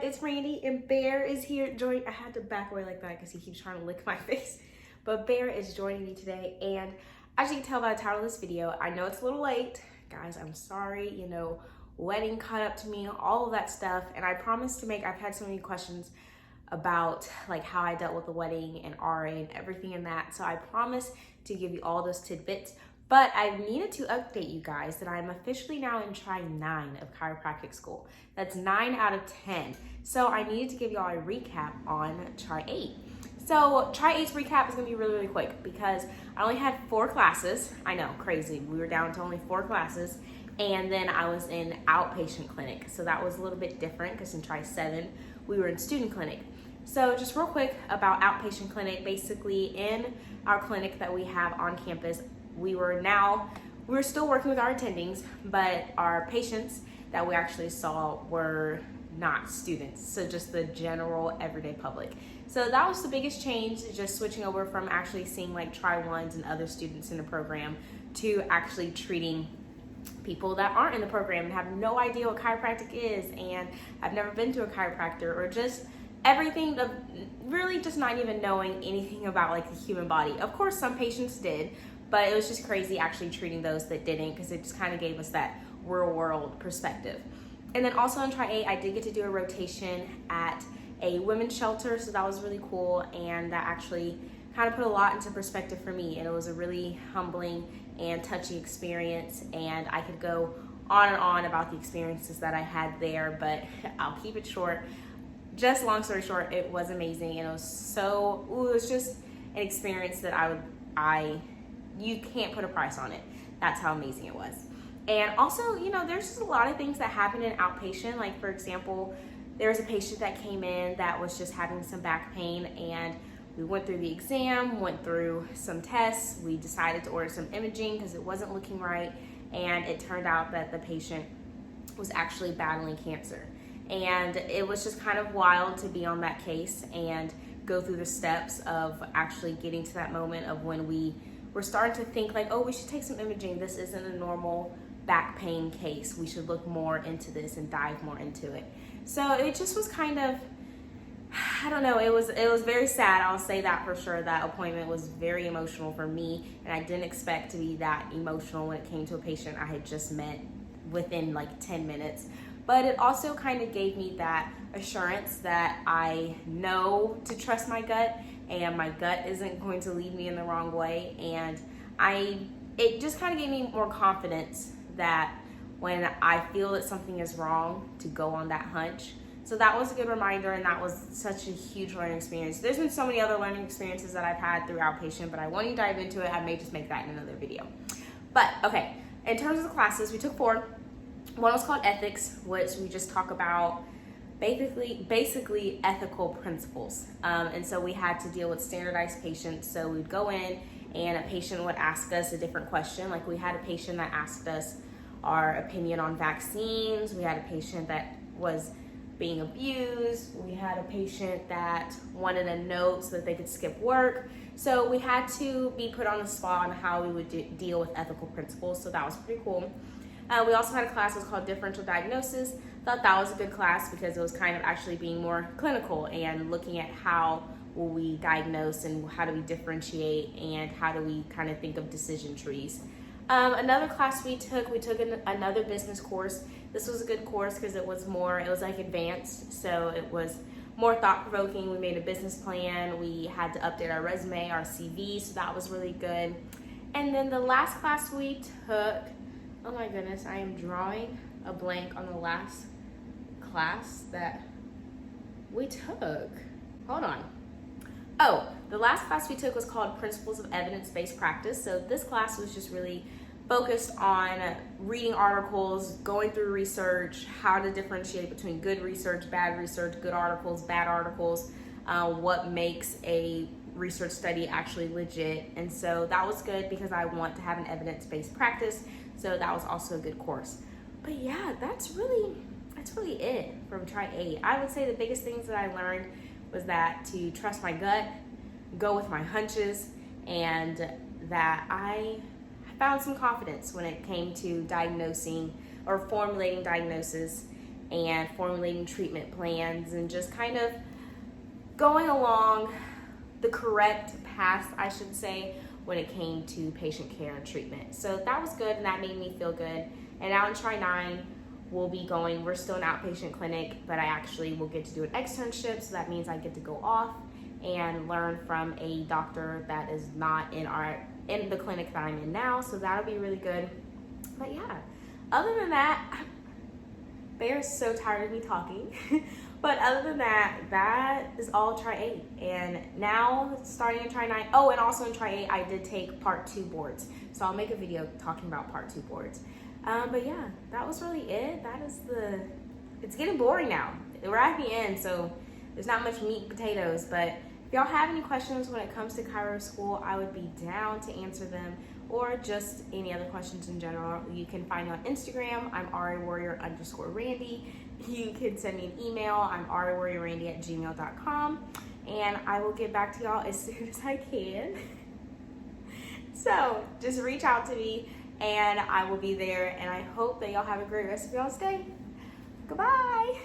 it's Randy and Bear is here joining. I had to back away like that because he keeps trying to lick my face. But Bear is joining me today, and as you can tell by the title of this video, I know it's a little late. Guys, I'm sorry, you know, wedding caught up to me, all of that stuff, and I promised to make, I've had so many questions about like how I dealt with the wedding and RA and everything in that, so I promised to give you all those tidbits. But I needed to update you guys that I'm officially now in try 9 of chiropractic school. That's 9 out of 10. So I needed to give y'all a recap on try 8. So try 8's recap is gonna be really, really quick because I only had 4 classes. I know, crazy. We were down to only 4 classes. And then I was in outpatient clinic. So that was a little bit different because in try 7, we were in student clinic. So just real quick about outpatient clinic, basically in our clinic that we have on campus, we're still working with our attendings, but our patients that we actually saw were not students, so just the general everyday public. So that was the biggest change, just switching over from actually seeing like try 1s and other students in the program to actually treating people that aren't in the program and have no idea what chiropractic is and I've never been to a chiropractor, or just everything of really just not even knowing anything about like the human body. Of course some patients did, but it was just crazy actually treating those that didn't, because it just kind of gave us that real world perspective. And then also in try 8, I did get to do a rotation at a women's shelter, so that was really cool, and that actually kind of put a lot into perspective for me, and it was a really humbling and touching experience, and I could go on and on about the experiences that I had there, but I'll keep it short. Just long story short, it was amazing, and it was just an experience that you can't put a price on it. That's how amazing it was. And also, you know, there's just a lot of things that happen in outpatient. Like for example, there was a patient that came in that was just having some back pain, and we went through the exam, went through some tests. We decided to order some imaging because it wasn't looking right. And it turned out that the patient was actually battling cancer. And it was just kind of wild to be on that case and go through the steps of actually getting to that moment of when we're starting to think like, oh, we should take some imaging. This isn't a normal back pain case. We should look more into this and dive more into it. So it just was kind of, I don't know, it was very sad. I'll say that for sure. That appointment was very emotional for me, and I didn't expect to be that emotional when it came to a patient I had just met within like 10 minutes. But it also kind of gave me that assurance that I know to trust my gut, and my gut isn't going to lead me in the wrong way. And it just kind of gave me more confidence that when I feel that something is wrong, to go on that hunch. So that was a good reminder, and that was such a huge learning experience. There's been so many other learning experiences that I've had through outpatient, but I want to dive into it. I may just make that in another video. But okay, in terms of the classes, we took 4. One was called ethics, which we just talk about basically ethical principles. And so we had to deal with standardized patients. So we'd go in and a patient would ask us a different question. Like we had a patient that asked us our opinion on vaccines. We had a patient that was being abused. We had a patient that wanted a note so that they could skip work. So we had to be put on the spot on how we would deal with ethical principles. So that was pretty cool. We also had a class that was called differential diagnosis. Thought that was a good class because it was kind of actually being more clinical and looking at how will we diagnose and how do we differentiate and how do we kind of think of decision trees. Another class we took another business course. This was a good course because it was like advanced, so it was more thought-provoking. We made a business plan. We had to update our resume, our CV, so that was really good. And then the last class we took, oh my goodness, I am drawing a blank on the last class that we took. Hold on. Oh, the last class we took was called Principles of Evidence-Based Practice. So this class was just really focused on reading articles, going through research, how to differentiate between good research, good articles, bad articles, what makes a research study actually legit. And so that was good because I want to have an evidence-based practice. So that was also a good course. But yeah, that's really it from try 8. I would say the biggest things that I learned was that to trust my gut, go with my hunches, and that I found some confidence when it came to diagnosing or formulating diagnosis and formulating treatment plans and just kind of going along the correct path, I should say, when it came to patient care and treatment. So that was good, and that made me feel good. And now in Try 9, we'll be going, we're still an outpatient clinic, but I actually will get to do an externship, so that means I get to go off and learn from a doctor that is not in the clinic that I'm in now, so that'll be really good. But yeah, other than that, Bear is so tired of me talking. But other than that, that is all Try 8. And now starting in Try 9, oh, and also in Try 8, I did take Part 2 boards. So I'll make a video talking about Part 2 boards. But yeah, that was really it. It's getting boring now. We're at the end, so there's not much meat and potatoes. But if y'all have any questions when it comes to chiro school, I would be down to answer them, or just any other questions in general. You can find me on Instagram. I'm rawarrior_randi. You can send me an email. I'm rawarriorrandi@gmail.com, and I will get back to y'all as soon as I can. So just reach out to me, and I will be there. And I hope that y'all have a great rest of y'all's day. Goodbye.